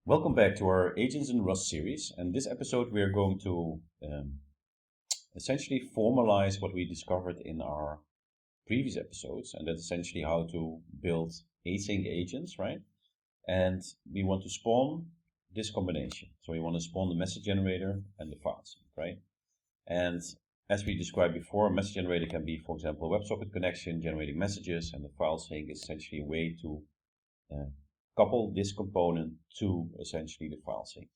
Welcome back to our Agents in Rust series, and this episode we are going to essentially formalize what we discovered in our previous episodes, and that's essentially how to build async agents, right? And we want to spawn this combination. So we want to spawn the message generator and the file sync, right? And as we described before, a message generator can be, for example, a WebSocket connection generating messages, and the file sync is essentially a way to couple this component to essentially the file sync.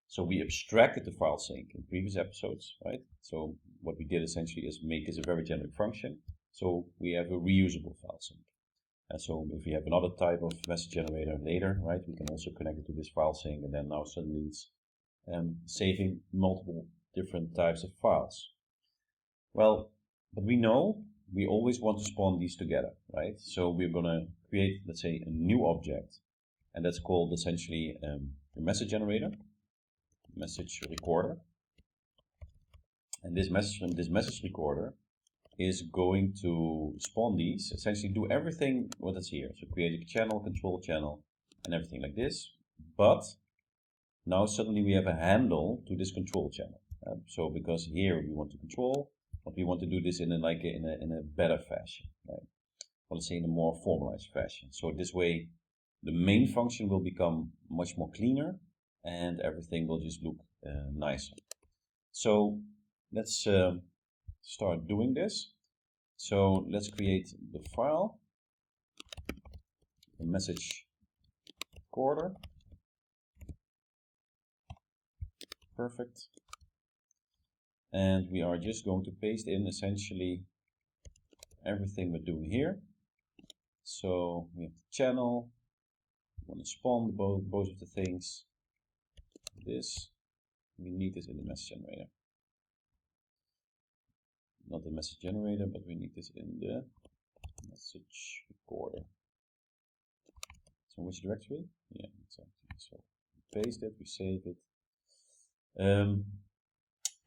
So we abstracted the file sync in previous episodes, right? So what we did essentially is make this a very generic function. So we have a reusable file sync. And so if we have another type of message generator later, right, we can also connect it to this file sync, and then now suddenly it's saving multiple different types of files. Well, but we know we always want to spawn these together, right? So we're going to create, let's say, a new object, and that's called essentially a message generator, message recorder. And this message recorder is going to spawn these, essentially do everything what is here. So create a channel, control channel, and everything like this. But now suddenly we have a handle to this control channel. So because here we want to control, but we want to do this in a better fashion, right? Well, let's say in a more formalized fashion. So this way, the main function will become much more cleaner, and everything will just look nicer. So let's start doing this. So let's create the file, the message recorder. Perfect. And we are just going to paste in essentially everything we're doing here. So we have the channel. We want to spawn both of the things. This, we need this in the message generator. Not the message generator, but we need this in the message recorder. So which directory? Yeah, exactly. So we paste it, we save it.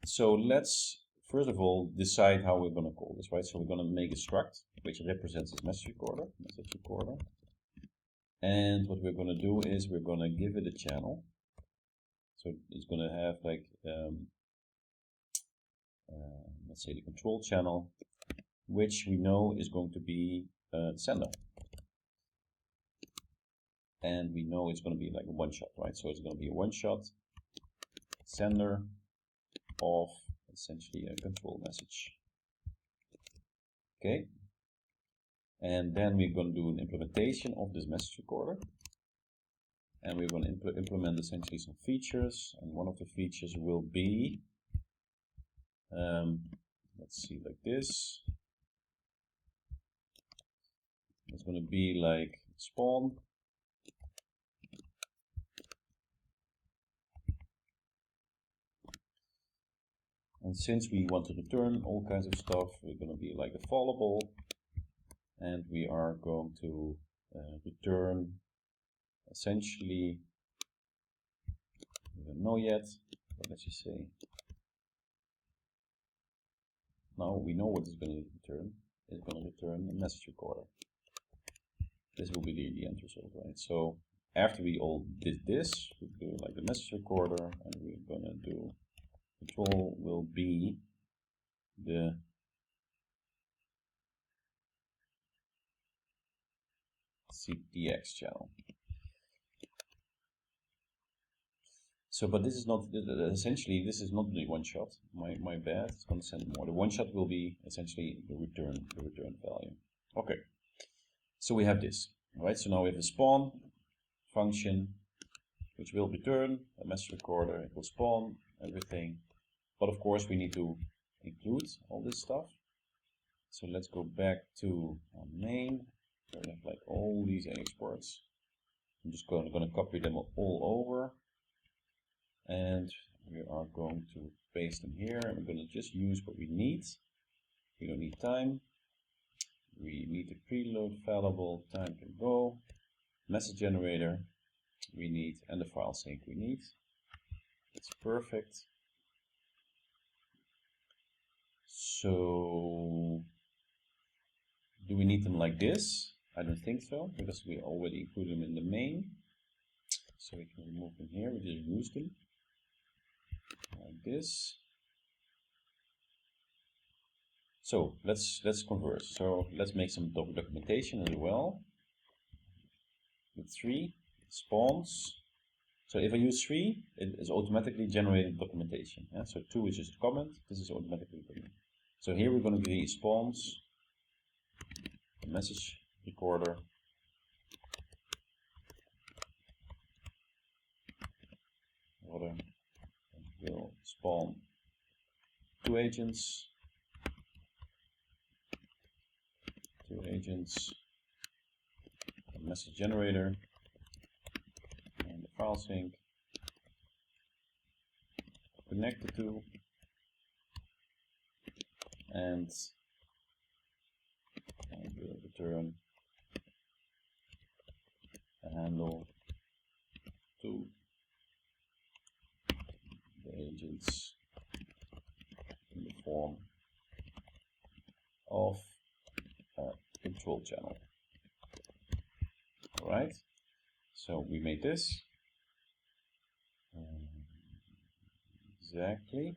So let's first of all decide how we're going to call this, right? So we're going to make a struct which represents this message recorder. And what we're going to do is we're going to give it a channel. So it's going to have like, let's say the control channel, which we know is going to be sender. And we know it's going to be like a one shot, right? So it's going to be a one shot sender of essentially a control message. Okay. And then we're going to do an implementation of this message recorder. And we're going to implement essentially some features. And one of the features will be, let's see, like this. It's going to be like spawn. And since we want to return all kinds of stuff, we're going to be like a fallable. And we are going to return essentially, we don't know yet, but let's just say, now we know what it's going to return. It's going to return a message recorder. This will be the end result, right? So after we all did this, we do like the message recorder, and we're going to do control will be the CTX channel. So, but this is not, essentially, this is not the one shot. My bad, it's going to send more. The one shot will be essentially the return value. Okay, so we have this, right? So now we have a spawn function, which will return a message recorder. It will spawn everything. But of course, we need to include all this stuff. So let's go back to our main. So we have like all these exports. I'm just going to copy them all over. And we are going to paste them here. And we're going to just use what we need. We don't need time. We need the preload fallible, time can go. Message generator we need, and the file sync we need. It's perfect. So do we need them like this? I don't think so, because we already include them in the main. So we can remove them here, we just use them like this. So let's converse. So let's make some documentation as well. With 3 spawns. So if I use 3, it is automatically generated documentation. Yeah? So 2 is just a comment, this is automatically documented. So here we're going to be spawns, a message recorder, order, and will spawn 2 agents, a message generator, and the file sync. Connect the two, and we'll return a handle to the agents in the form of a control channel. Alright, so we made this. Exactly.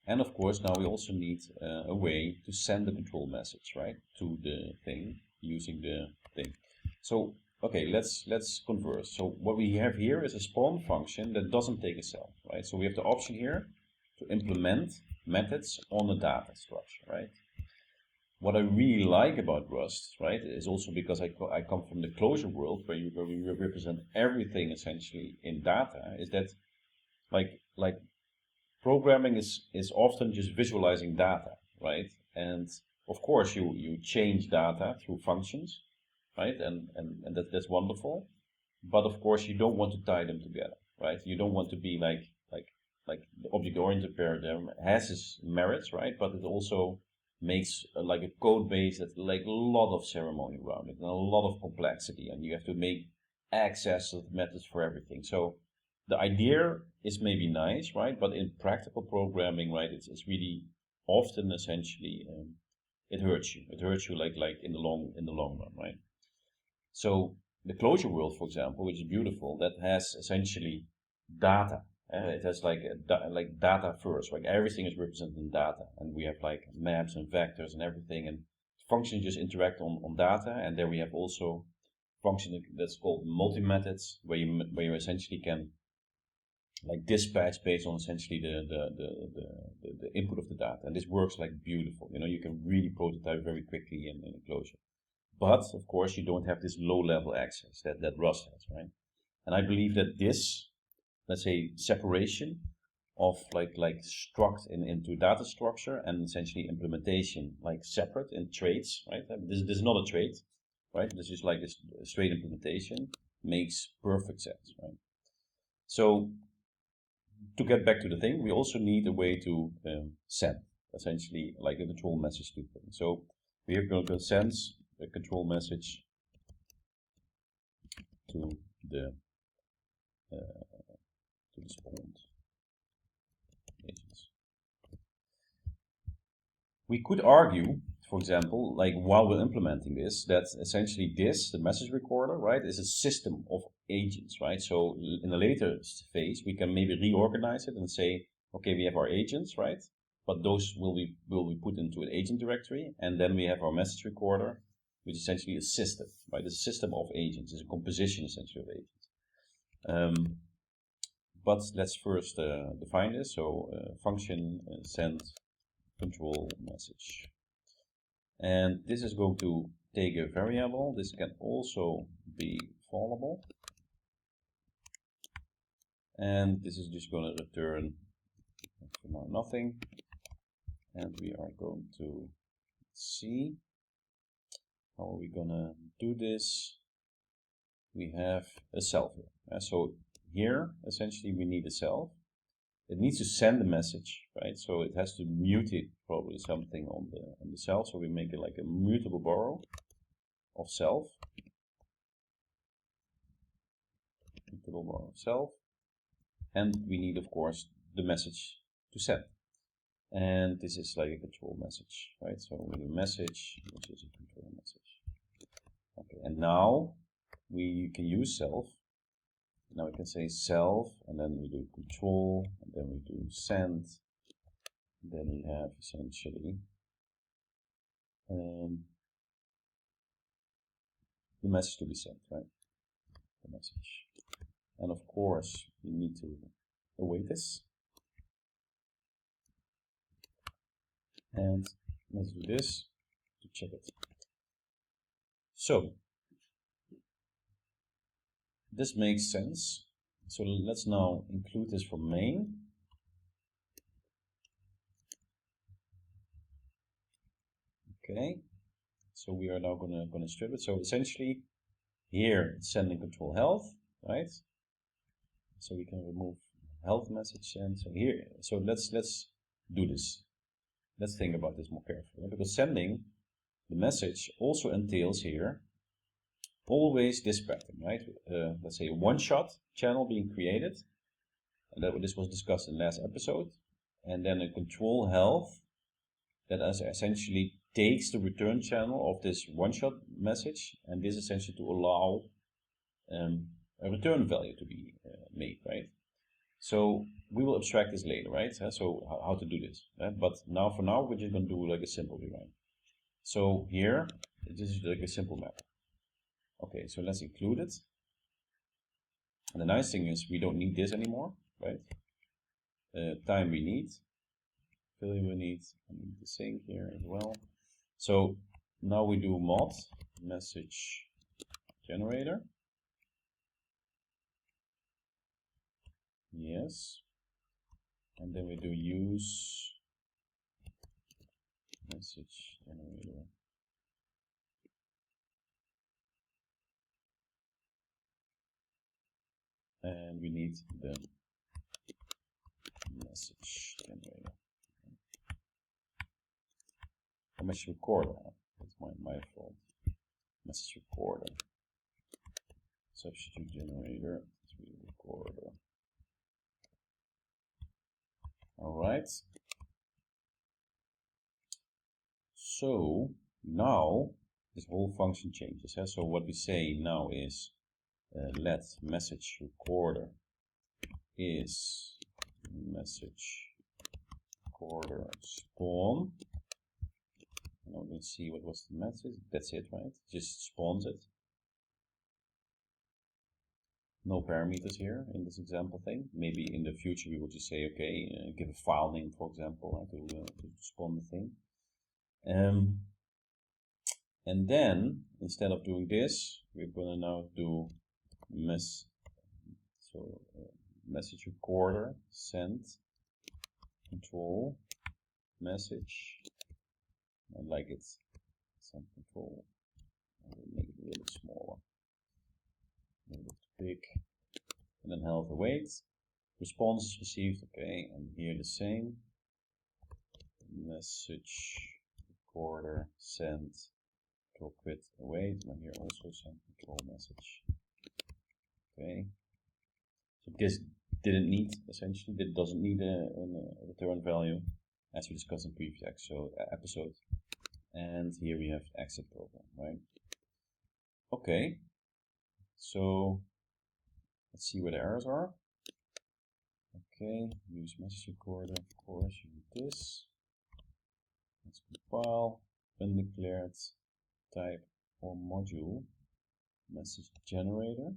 And of course, now we also need a way to send the control message, right, to the thing using the thing. So, okay, let's converse. So what we have here is a spawn function that doesn't take a self, right? So we have the option here to implement methods on the data structure, right? What I really like about Rust, right, is also because I come from the closure world where we represent everything essentially in data, is that like programming is often just visualizing data, right? And of course you change data through functions, right? And that's wonderful. But of course you don't want to tie them together, right? You don't want to be like the object-oriented paradigm has its merits, right? But it also makes like a code base that's like a lot of ceremony around it and a lot of complexity, and you have to make access of methods for everything. So the idea is maybe nice, right? But in practical programming, right, it's really often essentially it hurts you. It hurts you like in the long run, right? So the closure world, for example, which is beautiful, that has essentially data. It has like data first, like everything is represented in data, and we have like maps and vectors and everything, and functions just interact on data, and there we have also function that's called multi-methods, where you essentially can like dispatch based on essentially the input of the data, and this works like beautiful. You know, you can really prototype very quickly in a closure. But of course, you don't have this low-level access that Rust has, right? And I believe that this, let's say, separation of like struct into data structure and essentially implementation like separate in traits, right? This is not a trait, right? This is like this straight implementation makes perfect sense, right? So to get back to the thing, we also need a way to send essentially like a control message to things. So we are going to send a control message to the spawned agents. We could argue, for example, like while we're implementing this, that essentially this, the message recorder, right, is a system of agents, right? So in a later phase, we can maybe reorganize it and say, okay, we have our agents, right? But those will be put into an agent directory, and then we have our message recorder, which is essentially a system, right? It's a system of agents, it's a composition essentially of agents. But let's first define this. So function send control message. And this is going to take a variable. This can also be fallable. And this is just going to return for now nothing. And we are going to see how are we going to do this. We have a self here. So here, essentially, we need a self. It needs to send a message, right? So it has to mutate probably something on the self. So we make it like a mutable borrow of self. Mutable borrow of self. And we need, of course, the message to send. And this is like a control message, right? So we have a message, which is a control message. Okay, and now we can use self Now we can say self, and then we do control, and then we do send. Then we have essentially the message to be sent, right? The message. And of course, we need to await this. And let's do this to check it. So, this makes sense. So let's now include this from main. Okay. So we are now gonna strip it. So essentially, here it's sending control health, right? So we can remove health message send. So here, so let's do this. Let's think about this more carefully, right? Because sending the message also entails here always this pattern, right? Let's say a one-shot channel being created, and this was discussed in the last episode, and then a control health that essentially takes the return channel of this one-shot message, and this essentially to allow a return value to be made, right? So we will abstract this later, right? So how to do this, right? But now for now, we're just going to do like a simple rewrite. So here, this is like a simple map. Okay, so let's include it. And the nice thing is we don't need this anymore, right? Time we need, value we need the same here as well. So now we do mod message generator. Yes. And then we do use message generator. And we need the message generator. Or message recorder. That's my fault. Message recorder. Substitute generator. Recorder. Alright. So now this whole function changes. So what we say now is let message recorder is message recorder spawn. Now let's see what was the message. That's it, right? Just spawns it. No parameters here in this example thing. Maybe in the future we will just say, okay, give a file name, for example, right, to spawn the thing. And then instead of doing this, we're gonna now do message recorder send control message. I like it. Send control. I will make it a little bit smaller. A little bit big. And then health await. Response is received. Okay, and here the same. Message recorder send control quit await. And here also send control message. Okay. So this didn't need, essentially, it doesn't need a return value, as we discussed in previous episode. And here we have exit program, right? Okay. So let's see where the errors are. Okay, use message recorder, of course, use this. Let's compile, undeclared type or module, message generator.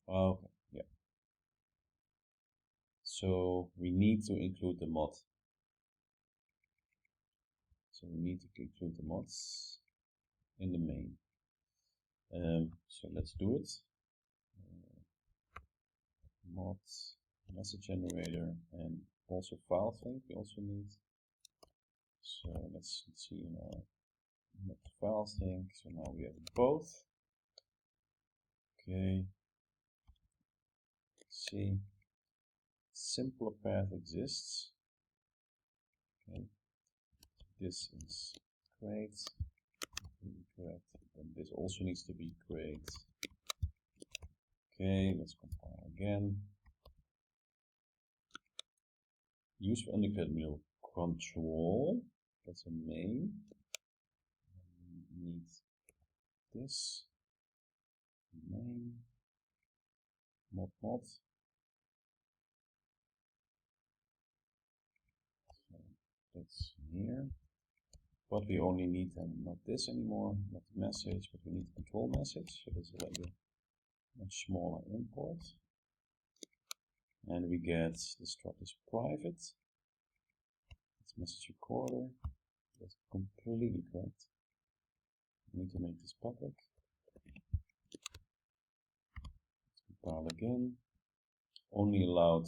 Okay, yeah. So we need to include the mod. So we need to include the mods in the main. So let's do it. Mods, message generator, and also file sync we also need. So let's see now. Not file sync. So now we have both. Okay. Let's see. Simpler path exists. Okay. This is create. Correct. And this also needs to be create. Okay, let's compile again. Use for undeclared middle control. That's a main. We need this main. mod mod. So that's here. But we only need not this anymore, not the message, but we need the control message. So this is like a much smaller import. And we get the struct is private. It's message recorder. That's completely correct. We need to make this public. Let's compile again. Only allowed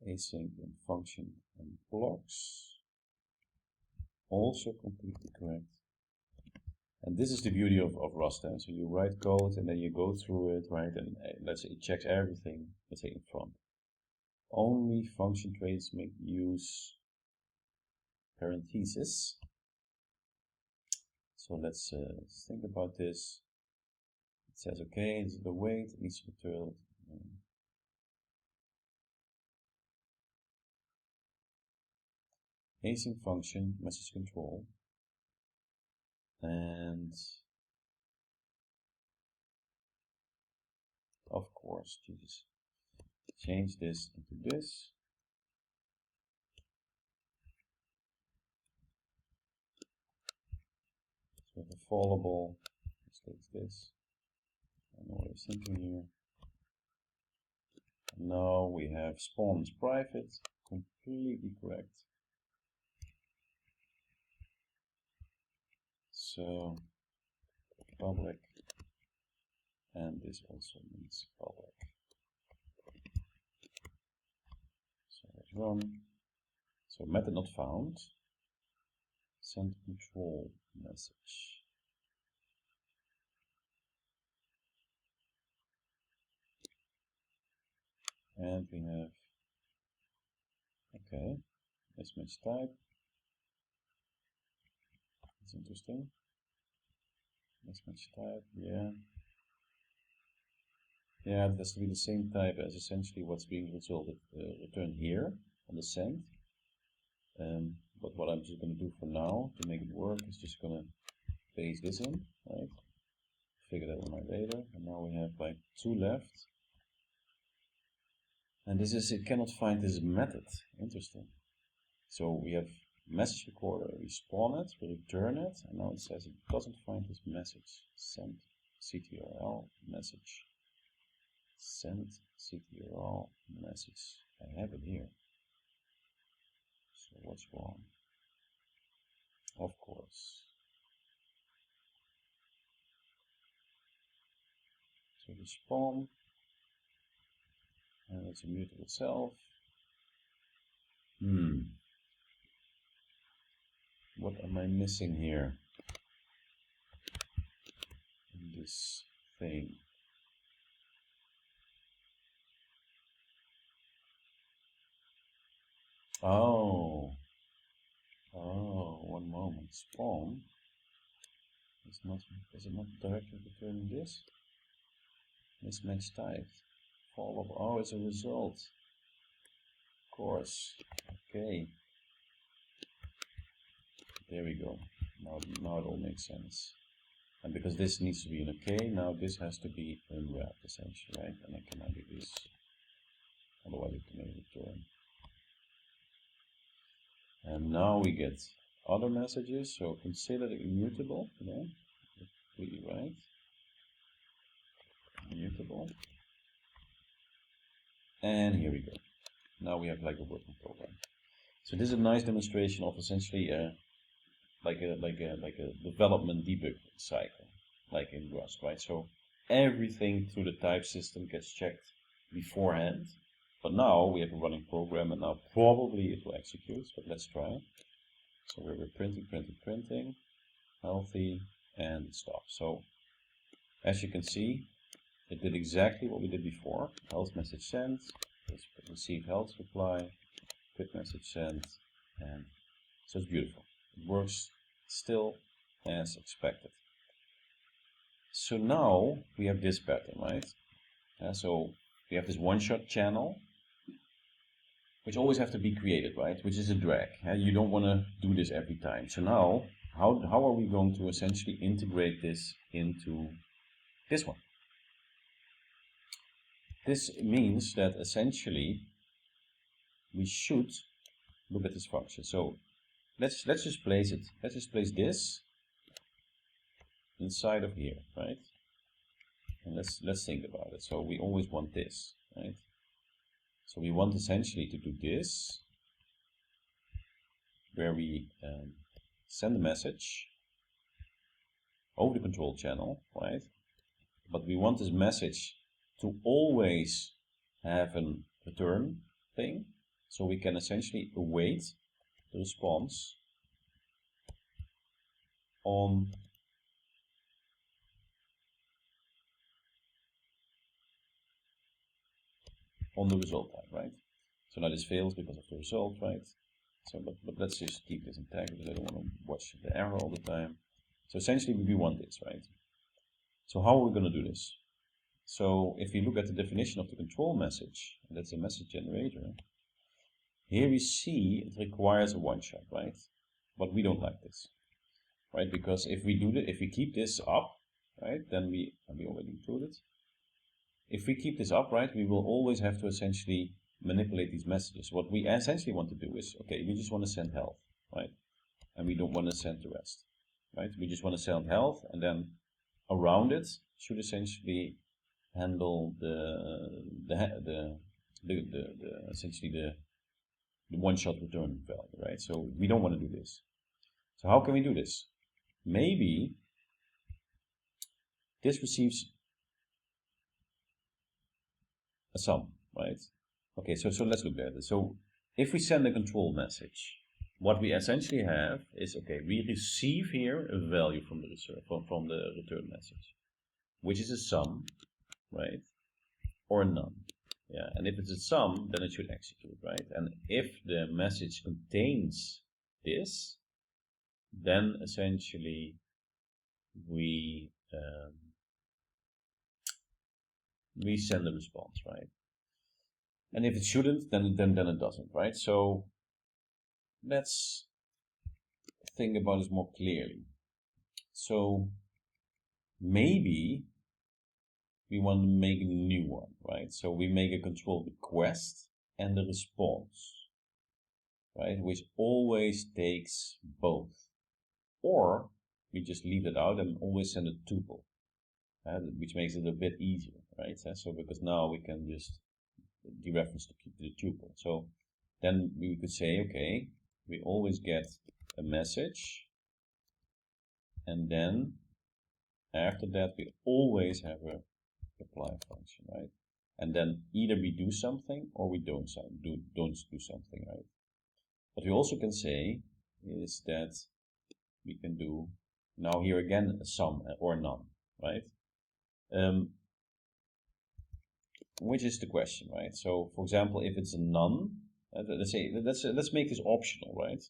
async and function and blocks. Also completely correct. And this is the beauty of Rust. So you write code and then you go through it, right? And let's say it checks everything, let's say in front. Only function traits make use parentheses. So let's think about this. It says, okay, this is the weight, it needs to be returned. Async function, message control. And of course, Jesus, change this into this. So we have a fallable, let's take this. I know what I was thinking here. And now we have spawn is private, completely correct. So public, and this also means public. So let's run. So method not found. Send control message. And we have, okay, mismatch type. That's interesting. Mismatch type, yeah. Yeah, it has to be the same type as essentially what's being returned here on the send. But what I'm just going to do for now to make it work is just going to paste this in, right? Figure that one out later. And now we have like 2 left. And this is, it cannot find this method. Interesting. So we have message recorder, we spawn it, we return it, and now it says it doesn't find this message. Send ctrl message. Send ctrl message. I have it here. So what's wrong? Of course. So we spawn, and it's immutable self. What am I missing here in this thing? Oh, one moment. Spawn is not, is it not directly returning this? Mismatch type. Fall of, oh, it's a result. Of course. Okay. There we go. Now it all makes sense. And because this needs to be an okay, now this has to be unwrapped essentially, right? And I cannot do this. Otherwise it can return. And now we get other messages, so consider it immutable, you know, completely right. Immutable. And here we go. Now we have like a working program. So this is a nice demonstration of essentially like a development debug cycle, like in Rust, right? So everything through the type system gets checked beforehand. But now we have a running program, and now probably it will execute, but let's try. So we're printing, healthy, and stop. So as you can see, it did exactly what we did before. Health message sent, receive health reply, quit message sent, and so it's beautiful. It works still as expected. So now we have this pattern, right? So we have this one-shot channel, which always have to be created, right? Which is a drag. You don't want to do this every time. So now, how are we going to essentially integrate this into this one? this means that essentially we should look at this function. So let's just place it. Let's just place this inside of here, right? And let's think about it. So we always want this, right? So we want essentially to do this, where we send a message over the control channel, right? But we want this message to always have a return thing, so we can essentially await the response on the result type, right? So now this fails because of the result, right? So, but let's just keep this intact because I don't want to watch the error all the time. So essentially we want this, right? So how are we going to do this? So if we look at the definition of the control message, that's a message generator, here we see it requires a one-shot, right? But we don't like this, right? Because if we keep this up, right, then we already included. If we keep this up, right, we will always have to essentially manipulate these messages. What we essentially want to do is, okay, we just want to send health, right? And we don't want to send the rest, right? We just want to send health, and then around it should essentially handle essentially the one-shot return value, right? So we don't want to do this. So how can we do this? Maybe this receives a sum, right? Okay, so let's look at it. So if we send a control message, what we essentially have is, okay, we receive here a value from the return message, which is a sum, right? Or a none. Yeah, and if it's a sum, then it should execute, right? And if the message contains this, then essentially we send a response, right? And if it shouldn't, then it doesn't, right? So let's think about this more clearly. So maybe we want to make a new one, right? So we make a control request and a response, right? Which always takes both. Or we just leave it out and always send a tuple, which makes it a bit easier, right? So because now we can just dereference the tuple. So then we could say, okay, we always get a message, and then after that we always have a apply function, right? And then either we do something or we don't do something, right? What we also can say is that we can do now here again a sum or none, right? Which is the question, right? So for example, if it's a none, let's make this optional, right?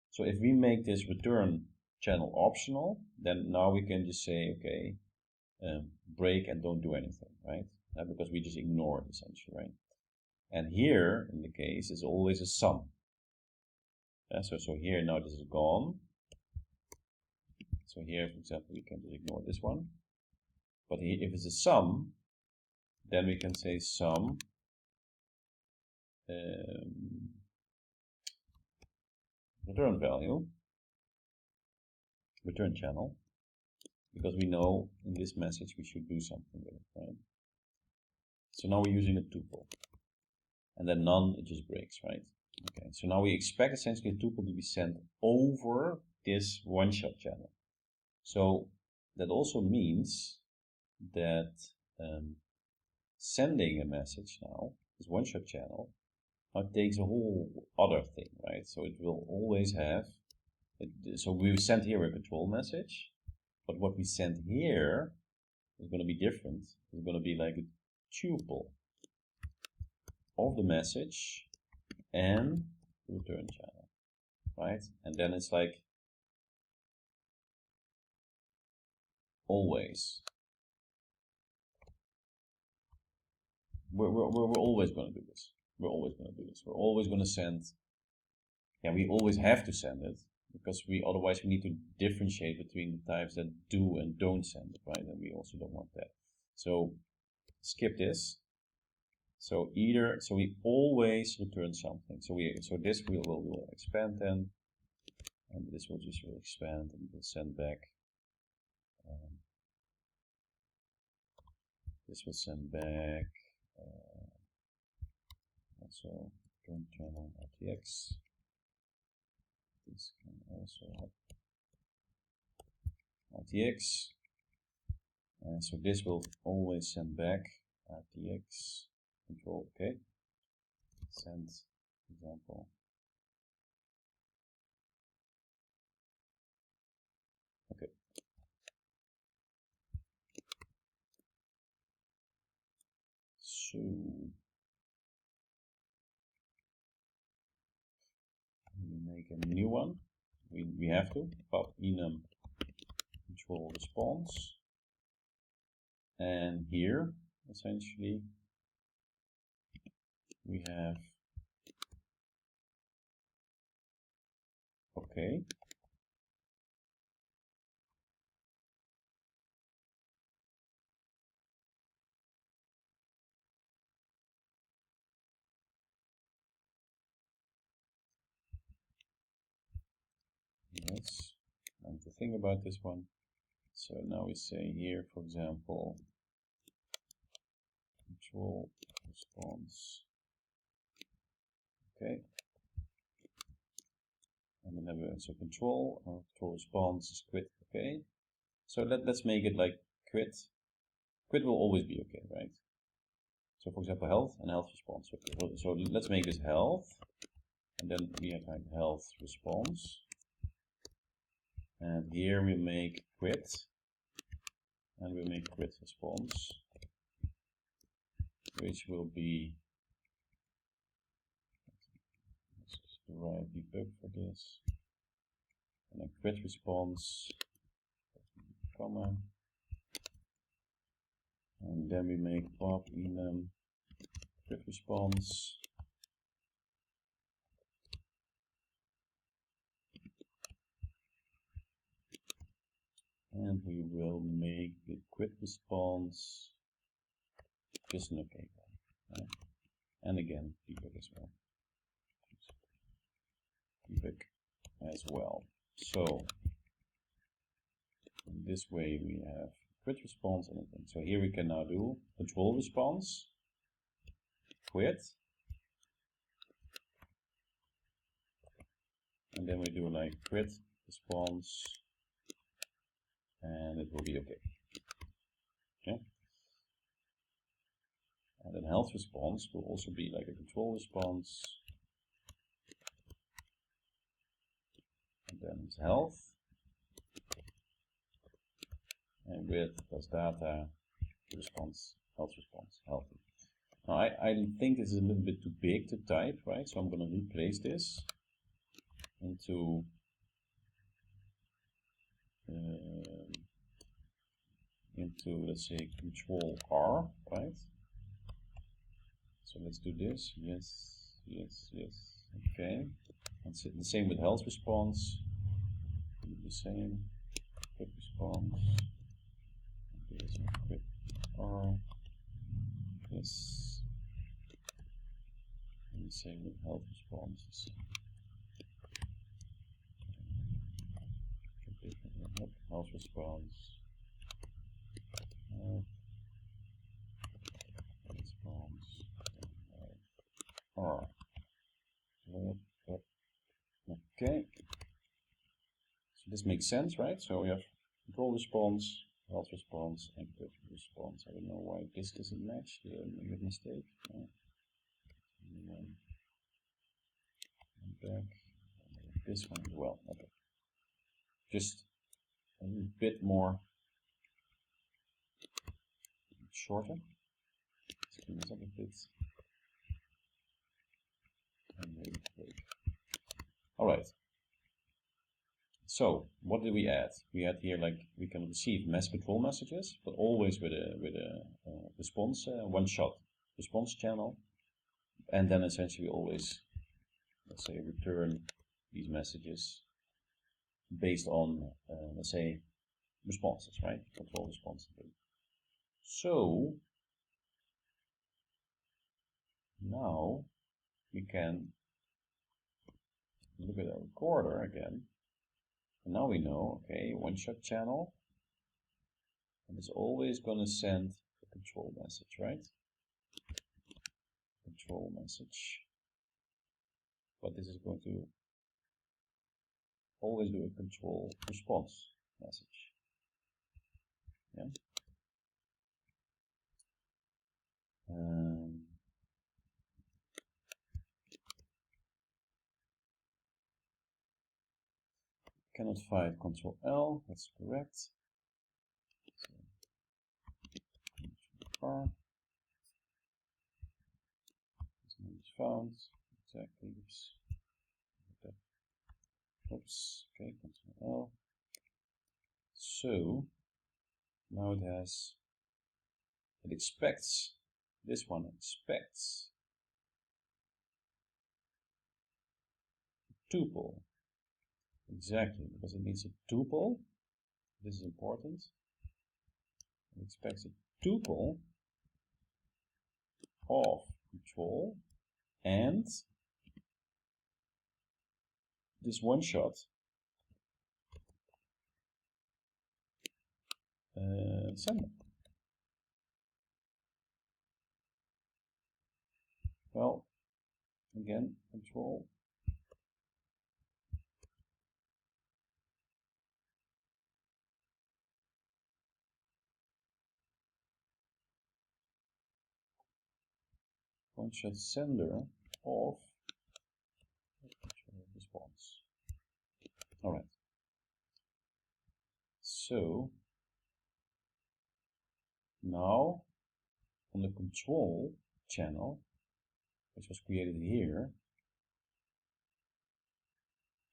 So if we make this return channel optional, then now we can just say, okay, break and don't do anything, right? Because we just ignore it essentially, right? And here in the case is always a sum. So here now this is gone. So here, for example, we can just ignore this one. But here, if it's a sum, then we can say sum return value, return channel, because we know in this message we should do something with it, right? So now we're using a tuple, and then none, it just breaks, right? Okay, so now we expect essentially a tuple to be sent over this one-shot channel. So that also means that sending a message now, this one-shot channel, now takes a whole other thing, right? So it will always have, so we send here a control message, but what we send here is going to be different. It's going to be like a tuple of the message and the return channel, right? And then it's like always. We're always going to do this. We're always going to do this. We're always going to send, yeah, we always have to send it, because otherwise we need to differentiate between the types that do and don't send it, right? And we also don't want that. So skip this. So we always return something. So this will expand then, and this will just will expand and will send back. This will send back also return channel RTX. This can also have RTX. And so this will always send back RTX control. Okay. Send example. Okay. So we make a new one. We have to pop enum control response, and here essentially we have okay. Yes, and the thing about this one, so now we say here, for example, control response. Okay. And then have a so control response is quit. Okay. So let's make it like quit. Quit will always be okay, right? So for example, health and health response. Okay. So let's make this health, and then we have like health response. And here we make quit, and we make quit response, which will be the right debug for this. And then quit response, comma. And then we make pop enum quit response. And we will make the quit response just an okay one. Right? And again, debug as well. Debug as well. So in this way we have quit response and anything. So here we can now do control response, quit, and then we do like quit response, and it will be okay. Yeah. And then health response will also be like a control response, and then it's health, and with plus data response, health response, healthy. Now I think this is a little bit too big to type, right? So I'm going to replace this into let's say control R, right? So let's do this. Yes, yes, yes. Okay. And the same with health response. Do the same. Quick response. There's a quick R. Yes. And the same with health responses. Health response. Health response. R. Okay. So this makes sense, right? So we have control response, health response, and quick response. I don't know why this doesn't match. Did I make a mistake? No. And back. This one as well. Okay. Just a little bit more shorter. Screen is up a bit. And maybe break. All right. So what did we add? We had here like we can receive mass control messages, but always with a response one-shot response channel, and then essentially always, let's say, return these messages based on let's say responses, right? Control response. So Now we can look at our recorder again. And now we know, okay, one-shot channel. And it's always going to send a control message, right? Control message. But this is going to always do a control response message. Yeah. Cannot find Control L, that's correct. So, far. This name is found. Exactly. Oops. Okay, Control L. So now it expects, this one expects tuple. Exactly, because it needs a tuple. This is important. It expects a tuple of control and this one shot sender. Well, again, control. One shot sender of response. All right. So now on the control channel, which was created here.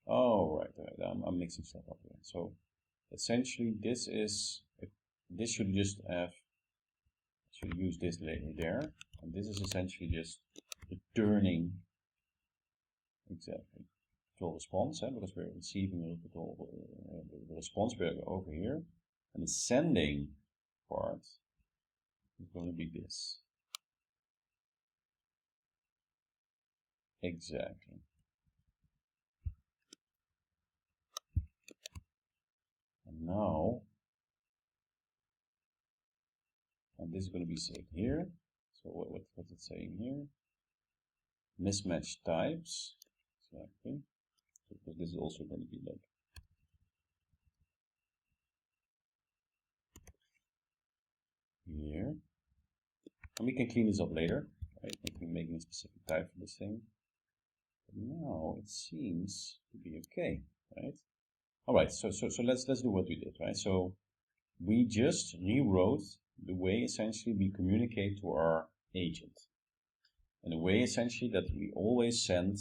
Oh, right. I'm mixing stuff up here. So essentially, this should just have. Should use this later there, and this is essentially just returning exactly control response, because we're receiving the response over here, and the sending part is going to be this. Exactly. And now, and this is going to be saved here. So what's it saying here? Mismatch types. Exactly. So this is also going to be like here. And we can clean this up later, right? Making a specific type for this thing. But now it seems to be okay, right? All right, so let's do what we did, right? So we just rewrote the way essentially we communicate to our agent, in a way essentially that we always send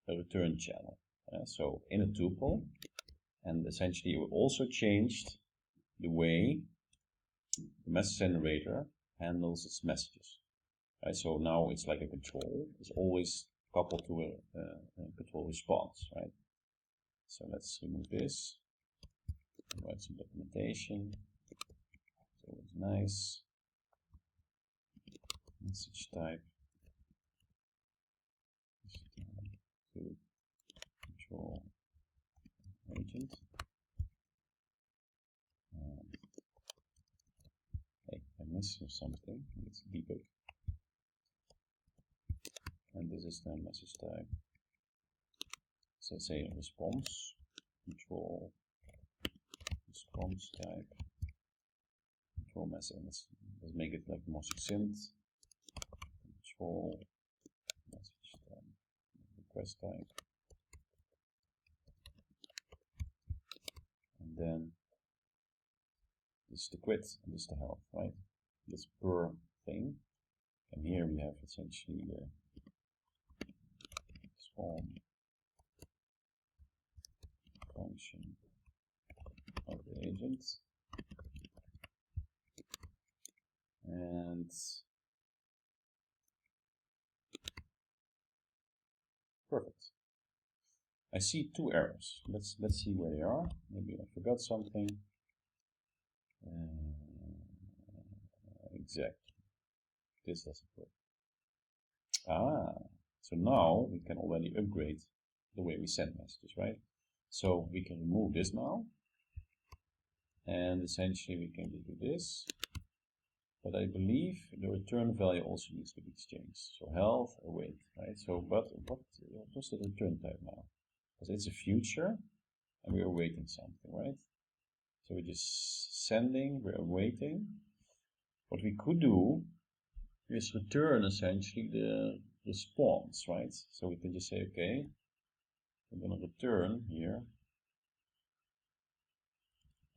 a return channel. So in a tuple, and essentially we also changed the way the message generator handles its messages. Right? So now it's like a control. It's always coupled to a control response, right? So let's remove this. Write some documentation. So it's nice. Message type to control agent. Hey, I missed something. Let's debug. And this is the message type. So say response, control, response type, control message. Let's make it like more succinct. Control message type, request type, and then this is the quit and this is the help, right? This per thing. And here we have essentially the spawn function of the agent. And perfect. I see two errors. Let's see where they are. Maybe I forgot something. Exactly. This doesn't work. So now we can already upgrade the way we send messages, right? So we can remove this now. And essentially we can do this. But I believe the return value also needs to be changed. So health, await, right? So, but what's the return type now? Because it's a future and we're awaiting something, right? So we're just sending, we're awaiting. What we could do is return essentially the response, right? So we can just say, okay, I'm going to return here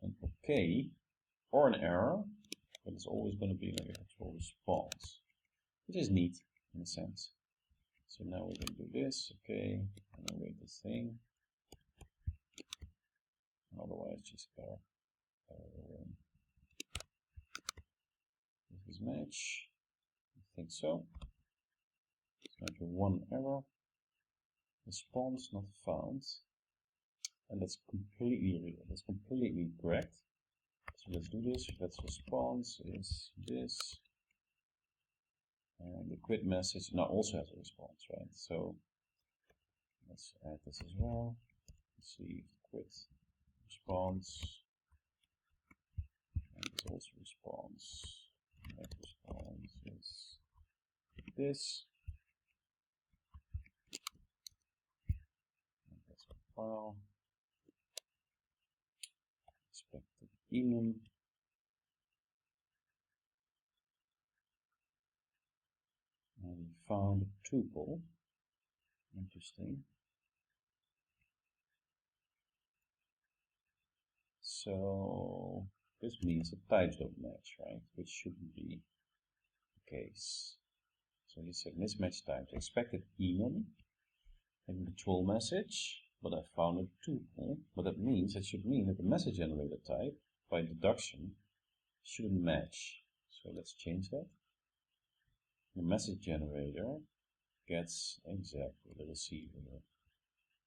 an okay or an error, but it's always going to be like an actual response, which is neat in a sense. So now we can do this, okay, and then wait this thing. Otherwise, just go. This is match. I think so. It's going to be one error. Response not found, and that's completely correct. So let's do this. Let's response is this, and the quit message now also has a response, right? So let's add this as well. Let's see, quit response, and this also response. Next response is this. And let's compile. Expected enum. And we found a tuple. Interesting. So this means the types don't match, right? Which shouldn't be the case. So he said mismatch types. Expected enum and control message, but I found a tuple. But that means it should mean that the message generator type, by deduction, shouldn't match. So let's change that. The message generator gets exactly the receiver.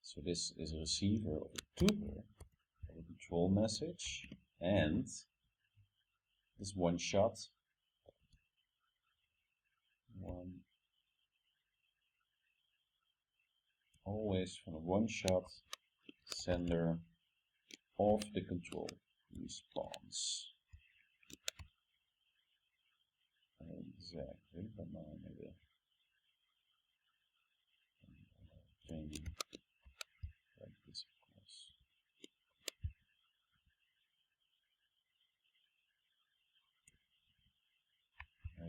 So this is a receiver of a tuple, of a control message, and this one shot. Always from a one shot sender of the control response. Exactly, but now I made a change like this, of course.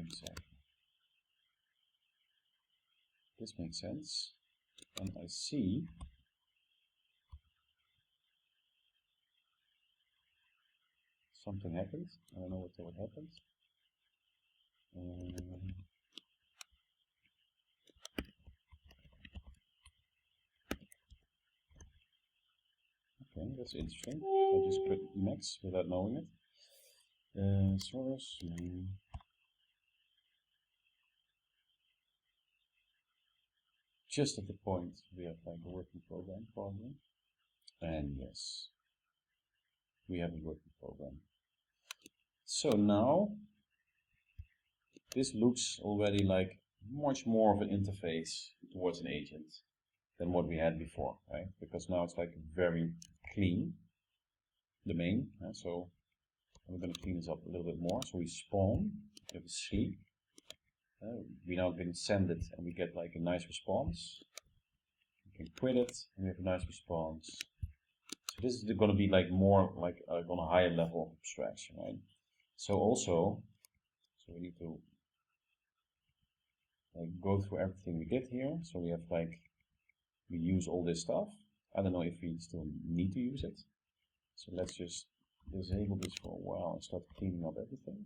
Exactly. This makes sense. And I see something happened. I don't know what happened. Okay, that's interesting. I just quit Emacs without knowing it. Source. Just at the point we have like a working program probably. And yes, we have a working program. So now this looks already like much more of an interface towards an agent than what we had before, right? Because now it's like very clean domain. So we're going to clean this up a little bit more. So we spawn, we have a sleep. We now can send it and we get like a nice response. We can quit it and we have a nice response. So this is going to be like more like on a higher level of abstraction, right? So also, so we need to like go through everything we did here. So we have like, we use all this stuff. I don't know if we still need to use it. So let's just disable this for a while and start cleaning up everything.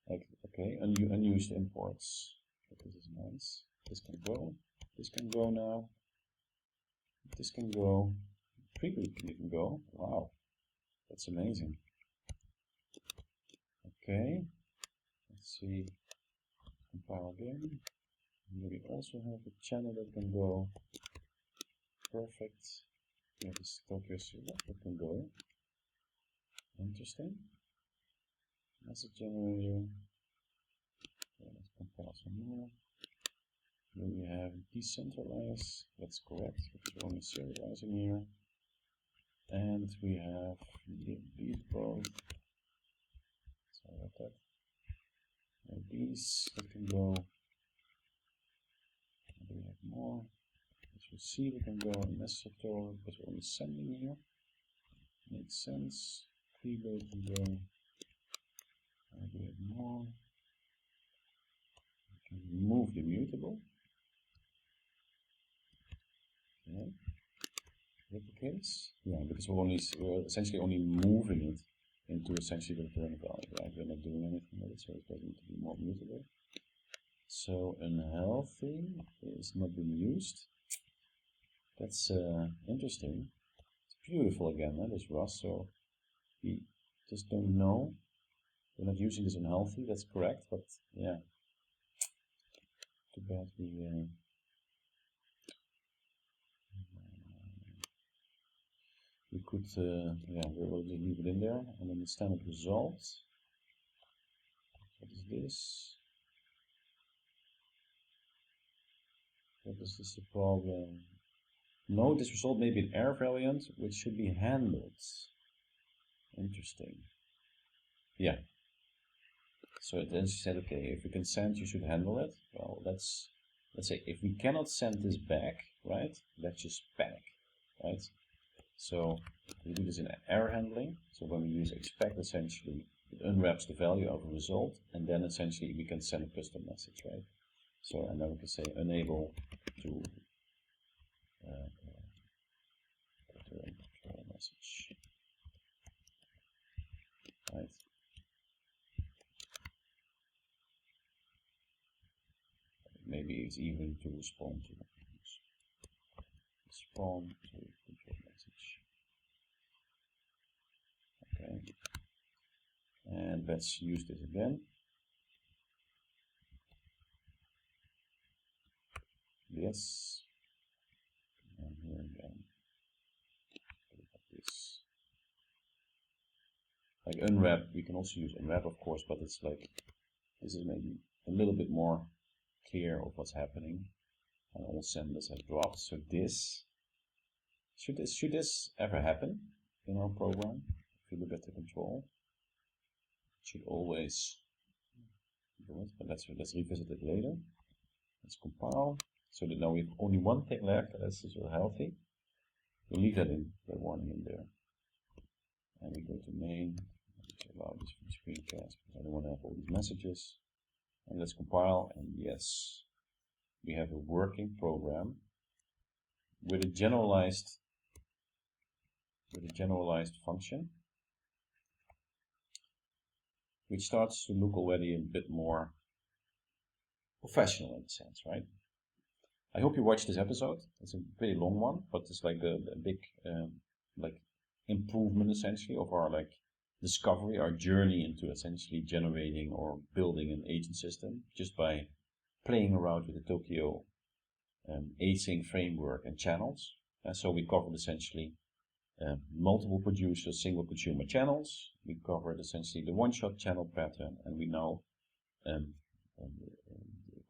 Like, okay, unused imports. Okay, this is nice. This can go. This can go now. This can go. Preview can even go. Wow, that's amazing. Okay, let's see. Compile again. Here we also have a channel that can go. Perfect. We have this Tokio serial that can go. Interesting. Message generator. Okay, let's compile some more. Here we have decentralized, that's correct, because we're only serializing here. And we have these both. Sorry about that. And these that can go. And we have more. As you see, we can go in message store because we're only sending here. Makes sense. Keyboard can go. And we have more. We can remove the mutable. Okay. Is that the case? Yeah, because we're essentially only moving it into essentially the return value, right? We're not doing anything with it, so it doesn't need to be more mutable. So unhealthy is not being used. That's interesting. It's beautiful again, this Rust. So we just don't know. We're not using this unhealthy. That's correct, but yeah, too bad we could yeah, we'll just leave it in there, and then the standard result. What is this? What is this the problem? No, this result may be an error variant which should be handled. Interesting. Yeah. So then she said, okay, if we can send, you should handle it. Well, let's say if we cannot send this back, right? Let's just panic, right? So we do this in error handling. So when we use expect, essentially it unwraps the value of a result, and then essentially we can send a custom message, right? So and then we can say enable to return a message, right? Maybe it's even to respond to control message. Okay, and let's use this again. Yes, and here again. This. Like unwrap, we can also use unwrap, of course, but it's like this is maybe a little bit more clear of what's happening. And all senders have dropped. So this should this ever happen in our program? If you look at the control, it should always do it. But let's revisit it later. Let's compile. So that now we have only one thing left. That's still healthy. We'll leave that in the warning in there. And we go to main. Allow this from screencast because I don't want to have all these messages. And let's compile. And yes, we have a working program with a generalized function, which starts to look already a bit more professional in a sense, right? I hope you watched this episode. It's a pretty long one, but it's like a big like improvement essentially of our like discovery, our journey into essentially generating or building an agent system just by playing around with the Tokio async framework and channels. And so we covered essentially multiple producers, single consumer channels. We covered essentially the one-shot channel pattern, and we now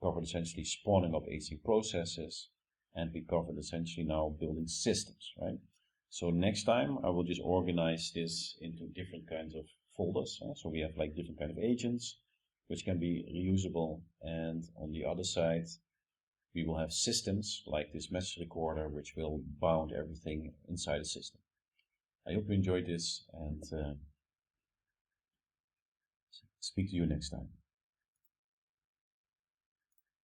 covered essentially spawning up async processes, and we covered essentially now building systems, right? So next time I will just organize this into different kinds of folders. So we have like different kind of agents, which can be reusable, and on the other side, we will have systems like this message recorder, which will bound everything inside a system. I hope you enjoyed this, and speak to you next time.